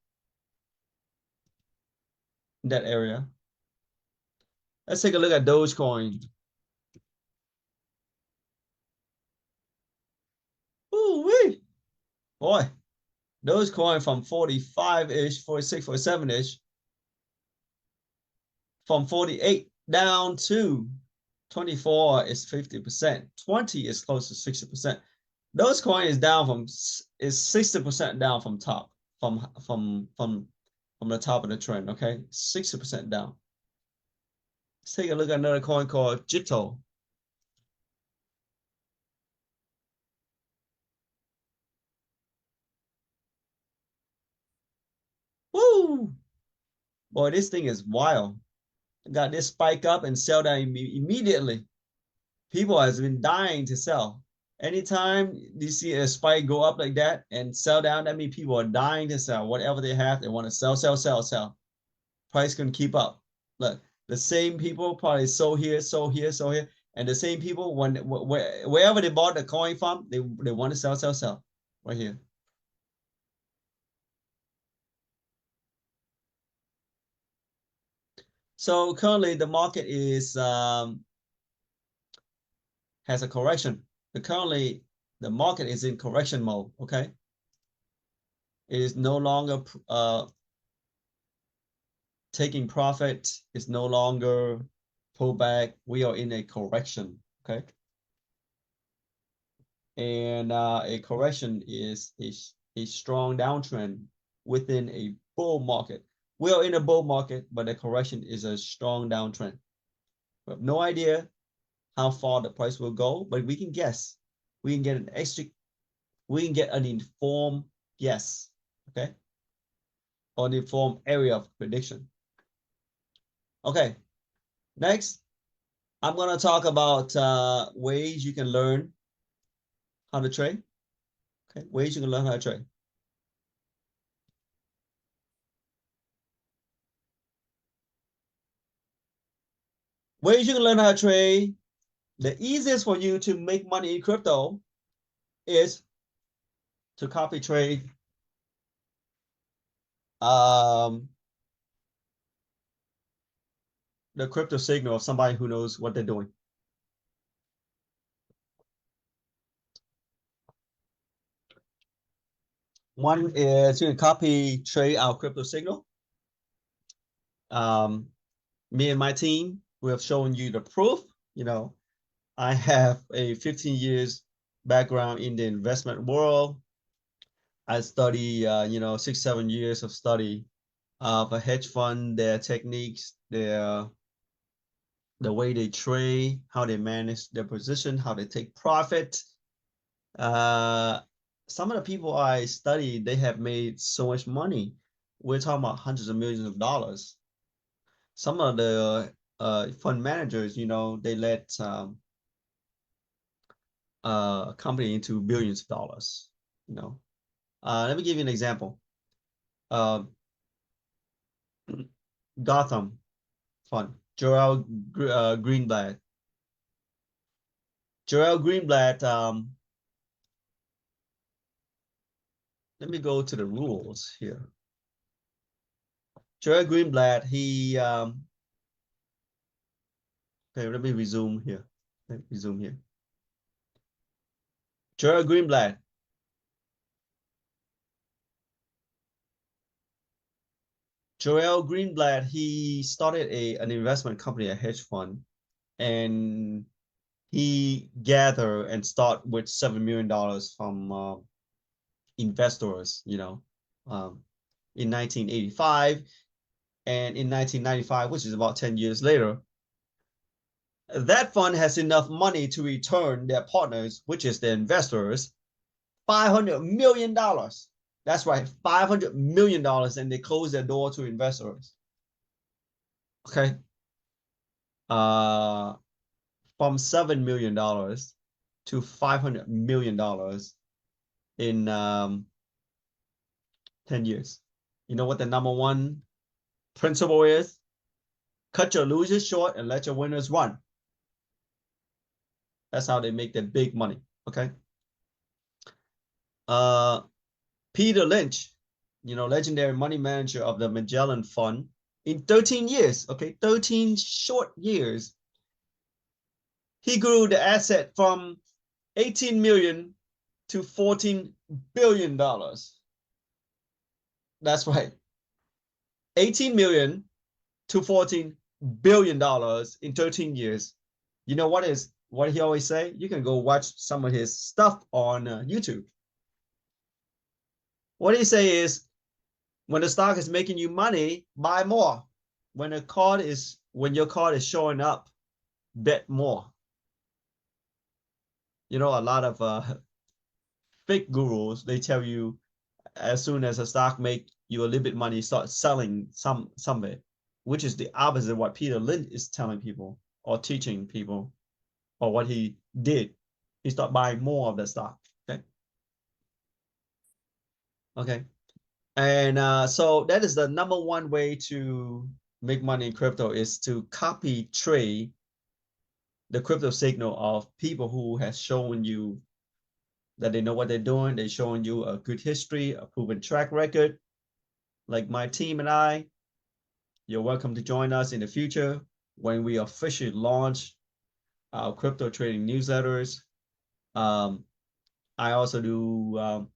Speaker 1: in that area. Let's take a look at Dogecoin. Ooh wee, boy, Dogecoin from 45-ish, 46, 47-ish, from 48 down to 24 is 50%. 20 is close to 60%. Dogecoin is down from is 60% down from top from the top of the trend. Okay, 60% down. Let's take a look at another coin called Jito. Woo! Boy, this thing is wild. Got this spike up and sell down immediately. People has been dying to sell. Anytime you see a spike go up like that and sell down, that means people are dying to sell. Whatever they have, they want to sell, sell, sell, sell. Price couldn't keep up. Look, the same people probably sold here, sold here, sold here, and the same people wherever they bought the coin from, they want to sell, sell, sell. Right here. So currently the market is has a correction. Currently the market is in correction mode. Okay, it is no longer taking profit. It's no longer pullback. We are in a correction. Okay, and a correction is a strong downtrend within a bull market. We are in a bull market, but the correction is a strong downtrend. We have no idea how far the price will go, but we can guess. We can get an informed guess, okay? Or an informed area of prediction. Okay, next, I'm gonna talk about ways you can learn how to trade. Okay, ways you can learn how to trade. Ways you can learn how to trade. The easiest for you to make money in crypto is to copy trade the crypto signal of somebody who knows what they're doing. One is you can copy trade our crypto signal. Me and my team, we have shown you the proof. You know, I have a 15 years background in the investment world. I study, 6, 7 years of study of a hedge fund, their techniques, the way they trade, how they manage their position, how they take profit. Some of the people I studied, they have made so much money. We're talking about hundreds of millions of dollars. Some of the fund managers, they let a company into billions of dollars. Let me give you an example. Gotham Fund, Joel Greenblatt. Joel Greenblatt, let me go to the rules here. Joel Greenblatt, okay, let me resume here. Joel Greenblatt. Joel Greenblatt, he started an investment company, a hedge fund, and he gathered and start with $7 million from investors, in 1985. And in 1995, which is about 10 years later, that fund has enough money to return their partners, which is the investors, $500 million. That's right, $500 million, and they close their door to investors. Okay. From $7 million to $500 million in 10 years. You know what the number one principle is? Cut your losers short and let your winners run. That's how they make their big money. Okay. Uh, Peter Lynch, legendary money manager of the Magellan Fund, in 13 years, okay, 13 short years, he grew the asset from 18 million to $14 billion. That's right. 18 million to $14 billion in 13 years. You know what he always say? You can go watch some of his stuff on YouTube. What he say is, when the stock is making you money, buy more. When your card is showing up, bet more. A lot of fake gurus, they tell you as soon as a stock make you a little bit money, start selling some of it, which is the opposite of what Peter Lynch is telling people or teaching people, or what he did. He started buying more of the stock. Okay. Okay. And so that is the number one way to make money in crypto, is to copy trade the crypto signal of people who has shown you that they know what they're doing. They're showing you a good history, a proven track record. Like my team and I, you're welcome to join us in the future when we officially launch our crypto trading newsletters. Um, I also do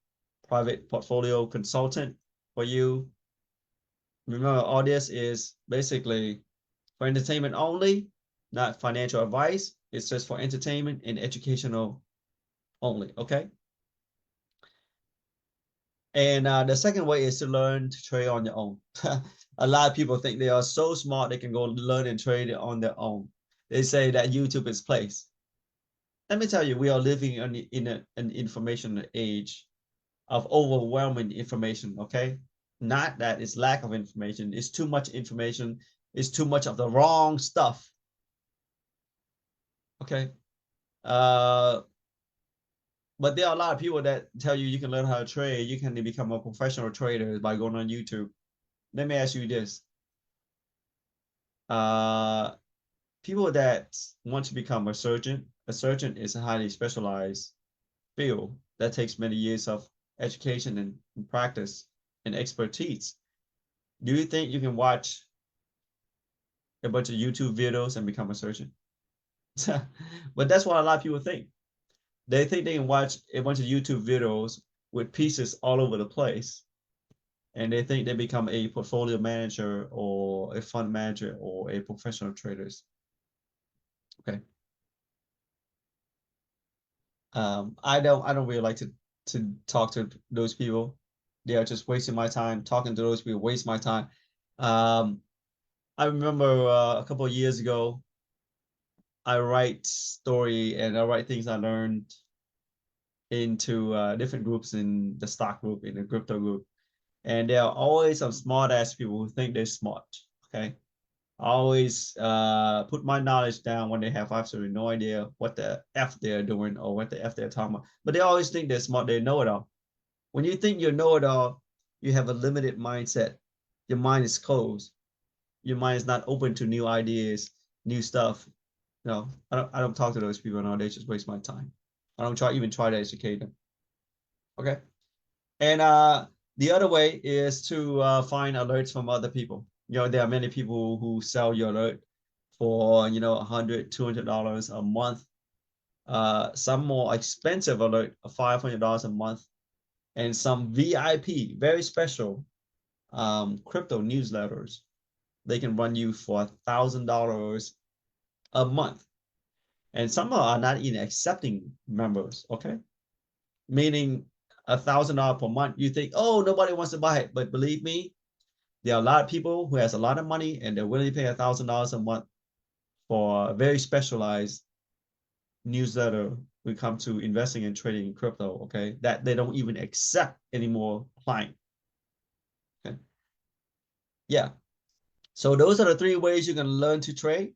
Speaker 1: private portfolio consultant for you. Remember, all this is basically for entertainment only, not financial advice. It's just for entertainment and educational only. Okay. And the second way is to learn to trade on your own. A lot of people think they are so smart they can go learn and trade it on their own. They say that YouTube is place. Let me tell you, we are living in an information age of overwhelming information. Okay, not that it's lack of information. It's too much information. It's too much of the wrong stuff. Okay. Uh, but there are a lot of people that tell you can learn how to trade. You can become a professional trader by going on YouTube. Let me ask you this. Uh, People that want to become a surgeon is a highly specialized field that takes many years of education and practice and expertise. Do you think you can watch a bunch of YouTube videos and become a surgeon? But that's what a lot of people think. They think they can watch a bunch of YouTube videos with pieces all over the place, and they think they become a portfolio manager or a fund manager or a professional traders. Okay. I don't really like to talk to those people. They are just wasting my time. Talking to those people waste my time. Um, I remember a couple of years ago, I write story and I write things I learned into different groups, in the stock group, in the crypto group, and there are always some smart ass people who think they're smart. Okay, I always put my knowledge down when they have absolutely no idea what the f they're doing or what the f they're talking about, but they always think they're smart. They know it all. When you think you know it all, you have a limited mindset. Your mind is closed. Your mind is not open to new ideas, new stuff. No, I don't talk to those people now. They just waste my time. I don't try to educate them. Okay. And the other way is to find alerts from other people. There are many people who sell your alert for, $100, $200 a month. Some more expensive alert, $500 a month, and some VIP, very special crypto newsletters. They can run you for $1,000 a month. And some are not even accepting members. Okay. Meaning $1,000 per month. You think, oh, nobody wants to buy it. But believe me, there are a lot of people who has a lot of money and they're willing to pay $1,000 a month for a very specialized newsletter when it comes to investing and trading in crypto. Okay. That they don't even accept anymore client. Okay. Yeah. So those are the three ways you can learn to trade.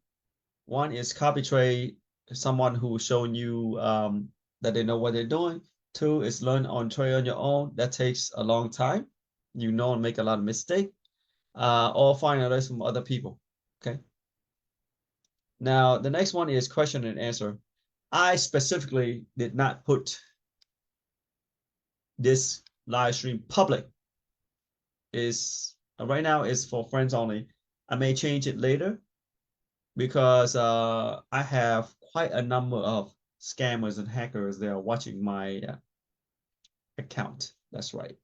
Speaker 1: One is copy trade, someone who's showing you that they know what they're doing. Two is learn on trade on your own. That takes a long time. And make a lot of mistakes. Or find advice from other people. Okay. Now the next one is question and answer. I specifically did not put this live stream public. Is right now is for friends only. I may change it later because I have quite a number of scammers and hackers that are watching my account. That's right.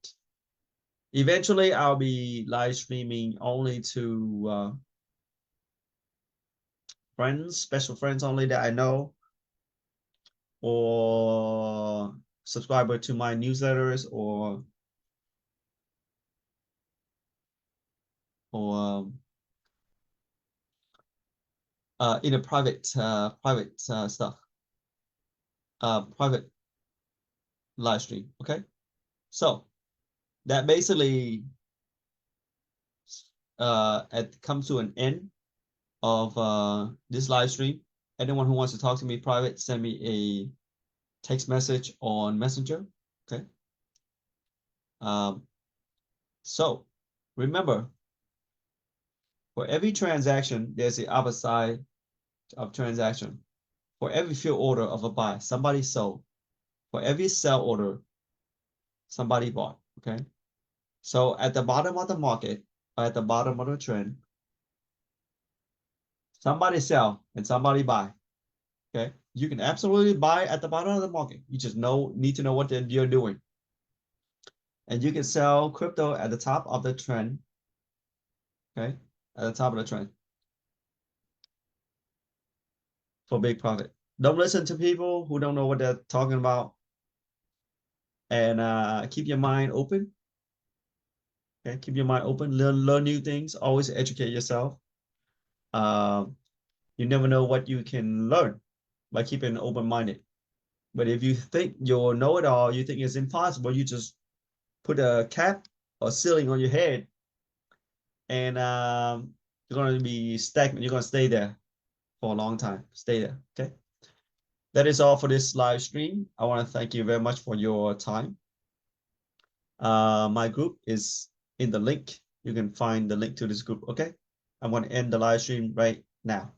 Speaker 1: Eventually, I'll be live streaming only to friends, special friends only that I know, or subscriber to my newsletters, or in a private stuff, private live stream. Okay, so that basically it comes to an end of this live stream. Anyone who wants to talk to me private, send me a text message on Messenger. Okay. So remember, for every transaction, there's the other side of transaction. For every fill order of a buy, somebody sold. For every sell order, somebody bought. Okay. So at the bottom of the market, at the bottom of the trend, somebody sell and somebody buy. Okay. You can absolutely buy at the bottom of the market. You just need to know what you're doing. And you can sell crypto at the top of the trend. Okay. At the top of the trend for big profit. Don't listen to people who don't know what they're talking about. And keep your mind open. Okay. Keep your mind open. Learn new things. Always educate yourself. You never know what you can learn by keeping open-minded. But if you think you'll know it all, you think it's impossible, you just put a cap or ceiling on your head, and you're going to be stagnant. You're going to stay there for a long time. Stay there. Okay. That is all for this live stream. I want to thank you very much for your time. My group is in the link. You can find the link to this group. Okay. I'm going to end the live stream right now.